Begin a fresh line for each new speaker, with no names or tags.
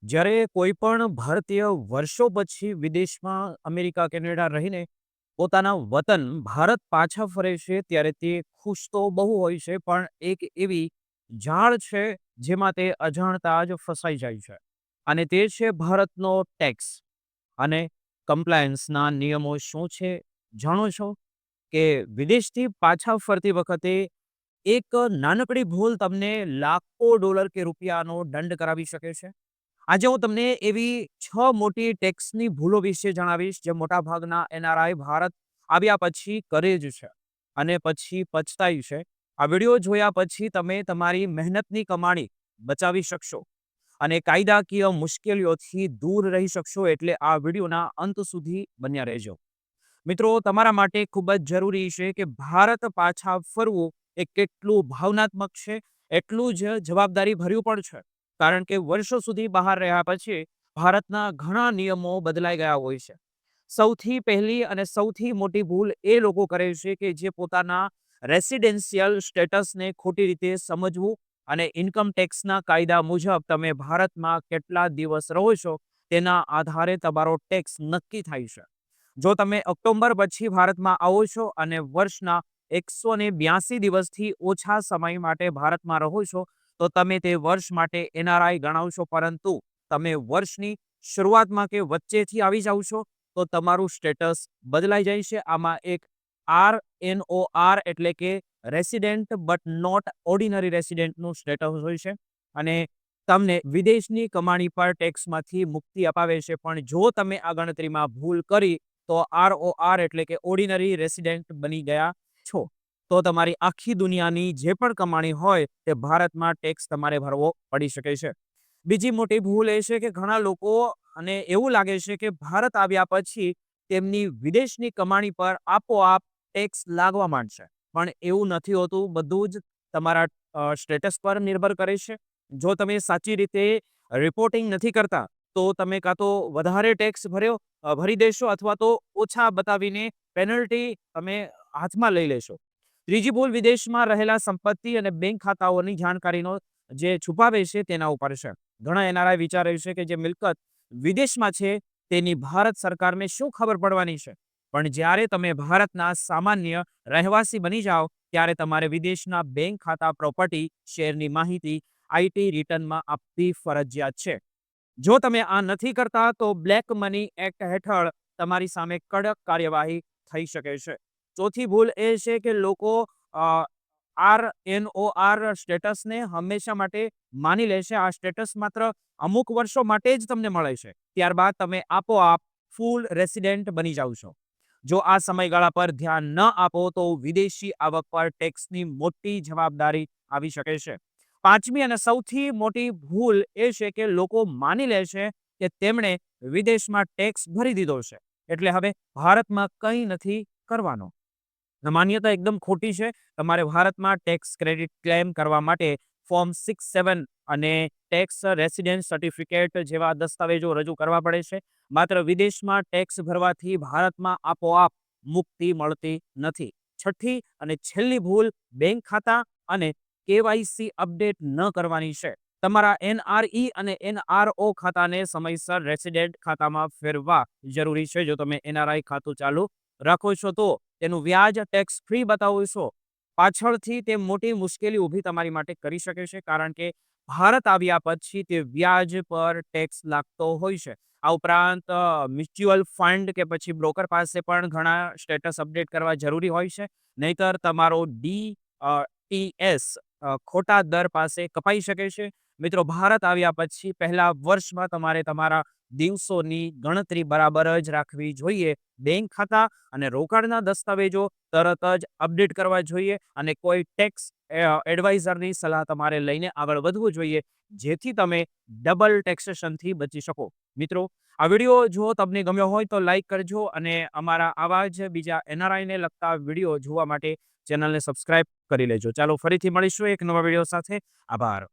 જ્યારે કોઈ પણ ભારતીય વર્ષો પછી વિદેશમાં અમેરિકા, કેનેડા રહીને પોતાના વતન ભારત પાછા ફરે છે, ત્યારે તે ખુશ તો બહુ હોય છે, પણ એક એવી ઝાડ છે જેમાં તે અજાણતા જ ફસાઈ જાય છે. અને તે છે ભારતનો ટેક્સ અને કમ્પ્લાયન્સના નિયમો શું છે, જાણો છો? કે વિદેશથી પાછા ફરતી વખતે એક નાનકડી ભૂલ તમને લાખો ડોલર કે રૂપિયાનો દંડ કરાવી શકે છે. આજે હું તમને એવી 6 મોટી ટેક્સની ભૂલો વિશે જણાવીશ, જે મોટાભાગના એનઆરઆઈ ભારત આવ્યા પછી કરે જ છે અને પછી પછતાય છે. આ વિડિયો જોયા પછી તમે તમારી મહેનતની કમાણી બચાવી શકશો અને કાયદાકીય મુશ્કેલીઓથી દૂર રહી શકશો. એટલે આ વિડિયોના અંત સુધી બન્યા રહેજો. મિત્રો, તમારા માટે ખૂબ જ જરૂરી છે કે ભારત પાછા ફરવું એ કેટલું ભાવનાત્મક છે, એટલું જ જવાબદારી ભર્યું પણ છે. કારણ કે વર્ષો સુધી બહાર રહ્યા પછી ભારતના ઘણા નિયમો બદલાઈ ગયા હોય છે. સૌથી પહેલી અને સૌથી મોટી ભૂલ એ લોકો કરે છે કે જે પોતાના રેસિડેન્શિયલ સ્ટેટસને ખોટી રીતે સમજવું અને ઇન્કમ ટેક્સના કાયદા મુજબ તમે ભારતમાં કેટલા દિવસ રહો છો તેના આધારે તમારો ટેક્સ નક્કી થાય છે. જો તમે ઓક્ટોબર પછી ભારતમાં આવો છો અને વર્ષના 182 દિવસથી ઓછા સમય માટે ભારતમાં રહો છો, તો તમે તે વર્ષ માટે એનઆરઆઈ ગણાવશો. પરંતુ તમે વર્ષની શરૂઆતમાં કે વચ્ચેથી આવી જાઓ છો, તો તમારું સ્ટેટસ બદલાઈ જાય છે. આમાં એક RNOR એટલે કે રેસિડેન્ટ બટ નોટ ઓર્ડિનરી રેસિડેન્ટનું સ્ટેટસ હોય છે અને તમને વિદેશની કમાણી પર ટેક્સમાંથી મુક્તિ અપાવે છે. પણ જો તમે આ ગણતરીમાં ભૂલ કરી તો ROR એટલે કે ઓર્ડિનરી રેસિડેન્ટ બની ગયા છો, તો તમારી આખી દુનિયાની જે પણ કમાણી હોય તે ભારતમાં ટેક્સ તમારે ભરવો પડી શકે છે. બીજી મોટી ભૂલ એ છે કે ઘણા લોકો અને એવું લાગે છે કે ભારત આવ્યા પછી તેમની વિદેશની કમાણી પર આપોઆપ ટેક્સ લાગવા માંડશે. પણ એવું નથી હોતું. બધું જ તમારા સ્ટેટસ પર નિર્ભર કરે છે. જો તમે સાચી રીતે રિપોર્ટિંગ નથી કરતા, તો તમે કાં તો વધારે ટેક્સ ભરી દેશો અથવા તો ઓછા બતાવીને પેનલ્ટી તમે હાથમાં લઈ લેશો. ત્રીજી ભૂલ વિદેશમાં રહેલા સંપત્તિ અને બેંક ખાતાઓની જાણકારીનો જે છુપાવે છે તેના ઉપર છે. ઘણા એનઆરઆઈ વિચારે છે કે જે મિલકત વિદેશમાં છે તેની ભારત સરકારને શું ખબર પડવાની છે. પણ જ્યારે તમે ભારતના સામાન્ય રહેવાસી બની જાઓ, ત્યારે તમારે વિદેશના બેંક ખાતા, પ્રોપર્ટી, શેરની માહિતી આઈટી રિટર્નમાં આપવી ફરજિયાત છે. જો તમે આ નથી કરતા, તો બ્લેક મની એક્ટ હેઠળ તમારી સામે કડક કાર્યવાહી થઈ શકે છે. ચોથી ભૂલ એ છે કે લોકો RNOR સ્ટેટસને હંમેશા માટે માની લે છે. આ સ્ટેટસ માત્ર અમુક વર્ષો માટે જ તમને મળે છે. ત્યારબાદ તમે આપોઆપ ફૂલ રેસિડેન્ટ બની જાઓ છો. જો આ સમયગાળા પર ધ્યાન ન આપો, તો વિદેશી આવક પર ટેક્સની મોટી જવાબદારી આવી શકે છે. પાંચમી અને સૌથી મોટી ભૂલ એ છે કે લોકો માની લે છે કે તેમણે વિદેશમાં ટેક્સ ભરી દીધો છે, એટલે હવે ભારતમાં કંઈ નથી કરવાનો. માન્યતા એકદમ ખોટી છે. તમારે ભારતમાં ટેક્સ ક્રેડિટ ક્લેમ કરવા માટે ફોર્મ 6-7 અને ટેક્સ રેસિડેન્સ સર્ટિફિકેટ જેવા દસ્તાવેજો રજૂ કરવા પડે છે. માત્ર વિદેશમાં ટેક્સ ભરવાથી ભારતમાં આપોઆપ મુક્તિ મળતી નથી. છઠ્ઠી અને છેલ્લી ભૂલ બેંક ખાતા અને કેવાયસી અપડેટ ન કરવાની છે. તમારા એનઆરઈ અને એનઆરઓ ખાતાને સમયસર રેસિડેન્ટ ખાતામાં ફેરવવા જરૂરી છે. જો તમે એનઆરઆઈ ખાતું ચાલુ રાખો છો, તો તેનું વ્યાજ ટેક્સ ફ્રી બતાવો છો. પાછળથી તે મોટી મુશ્કેલી ઊભી તમારી માટે કરી શકે છે, કારણ કે ભારત આવ્યા પછી તે વ્યાજ પર ટેક્સ લાગતો હોય છે. આ ઉપરાંત મ્યુચ્યુઅલ ફંડ કે પછી બ્રોકર પાસે પણ ઘણા સ્ટેટસ અપડેટ કરવા જરૂરી હોય છે. નહીતર તમારો ટીએસ ખોટા દર પાસે કપાઈ શકે છે. મિત્રો, ભારત આવ્યા પછી પહેલા વર્ષમાં તમારે તમારા દિવસોની ગણતરી બરાબર જ રાખવી જોઈએ. બેંક ખાતા અને રોકડના દસ્તાવેજો તરત જ અપડેટ કરવા જોઈએ અને કોઈ ટેક્સ એડવાઇઝરની સલાહ તમારે લઈને આગળ વધવું જોઈએ, જેથી તમે ડબલ ટેક્સેશનથી બચી શકો. મિત્રો, આ વિડીયો જો તમને ગમ્યો હોય તો લાઈક કરજો અને અમારા આવા જ બીજા એનઆરઆઈને લગતા વિડીયો જોવા માટે ચેનલને સબસ્ક્રાઇબ કરી લેજો. ચાલો, ફરીથી મળીશું એક નવા વિડીયો સાથે. આભાર.